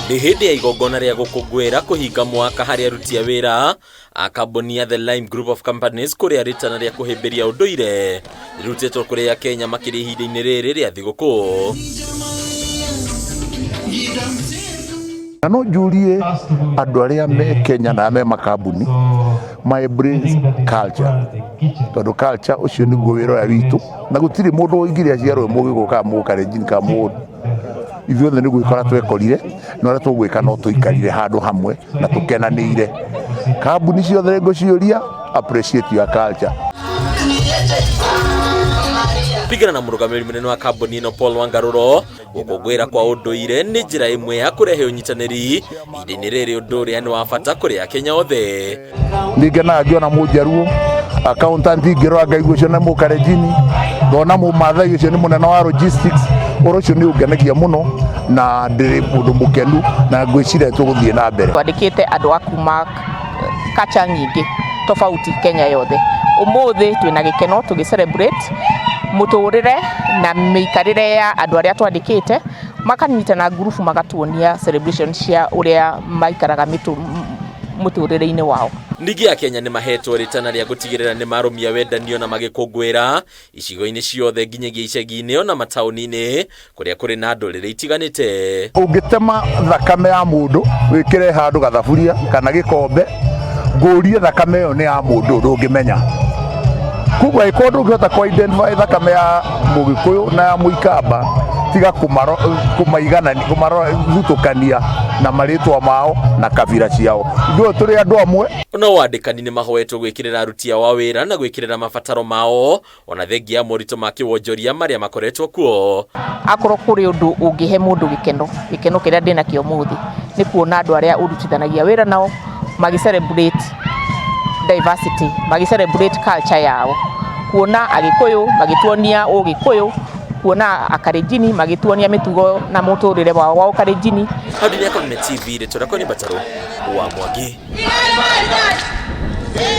Nĩ hĩndĩ ya igongona rĩa gũkũngũĩra kũhinga mwaka harĩ aruti a wĩra a kambuni ya The Lime Group of Companies kũrĩa rĩtana rĩa kũhĩmbĩria ũndũire rĩrutĩtwo kũrĩ Akenya makĩria ihinda-inĩ rĩrĩ rĩa thigũkũ. No njurie andũ arĩa me Kenya na me makambuni my embrace culture, tondũ culture ũcio nĩguo wĩra ũrĩa witũ, na gũtirĩ mũndũ ũingĩria ciarwo mũgĩgũ ka mũkarenjini ka mũndũ. Ithuothe nĩguo ikora twekorire na ũrĩa tũgwĩka no tũikarire handũ hamwe na tũkenanĩire. Kambuni ciothe ngũciũria appreciate your culture. Pigana na mũrũgamĩrĩri mũnene wa kambuni ĩno Paul Wangarũro, gũkũngũĩra kwa ũndũire nĩ njĩra ĩmwe ya kũrehe ũnyitanĩri ihinda-inĩ rĩrĩ, ũndũ ũrĩa nĩ wa bata kũrĩ Akenya othe. Nĩngenaga ngĩona Mũjaruo accountant ngĩrora ngaigua ũcio nĩ Mũkarenjini, ngona Mũmathai ũcio nĩ mũnene wa logistics. Ũhoro ũcio nĩ ũngenagia mũno na ndĩrĩ mũndũ mũkenu na ngwĩciria tũgũthiĩ na mbere. Twandĩkĩte andũ a kuma culture nyingĩ tofauti Kenya yothe. Ũmũthĩ twĩna gĩkeno tũgĩ-celebrate mũtũrĩre na mĩikarĩre ya andũ arĩa twandĩkĩte, makanyitana ngurubu magatuonia celebration cia ũrĩa maikaraga mũtũrĩre-inĩ wao. Ningĩ Akenya nĩ mahetwo rĩtana rĩa gũtigĩrĩra nĩ marũmia wendanio na magĩkũngũĩra icigo-inĩ ciothe nginyagia icagi-inĩ ona mataũni-inĩ kũrĩa kũrĩ na ndũrĩrĩ itiganĩte. Ũngĩtema thakame ya mũndũ wĩkĩre handũ gathaburia kana gĩkombe, ngũrie thakame ĩyo nĩ ya mũndũ ndũngĩmenya. Kuguo ĩkorwo ndũngĩhota kũ-identify thakame ya Mũgĩkũyũ na ya Mũikamba, tiga kũmarutũkania na marĩtwa mao na kabira ciao. Ithuĩ tũrĩ andũ amwe. Ona wandĩkani nĩ mahoetwo gwĩkĩrĩra aruti ao a wĩra na gwĩkĩrĩra mabataro mao ona thengia ya moritũ ma kĩwonjoria marĩa makoretwo kuo. Akorwo kũrĩ ũndũ ũngĩhe mũndũ gĩkeno kĩrĩa ndĩnakĩo ũmũthĩ nĩ kuona andũ arĩa ũrutithanagia wĩra nao magĩ-celebrate diversity, magĩ-celebrate culture yao, kuona Agĩkũyũ magĩtuonia Ũgĩkũyũ, kuona Akarenjini magĩtuonia mĩtugo na mũtũrĩre wao wa Ũkarenjini. Hadi ni Akone TV, rĩtwa rĩakwa nĩ Mbataro wa Mwangi.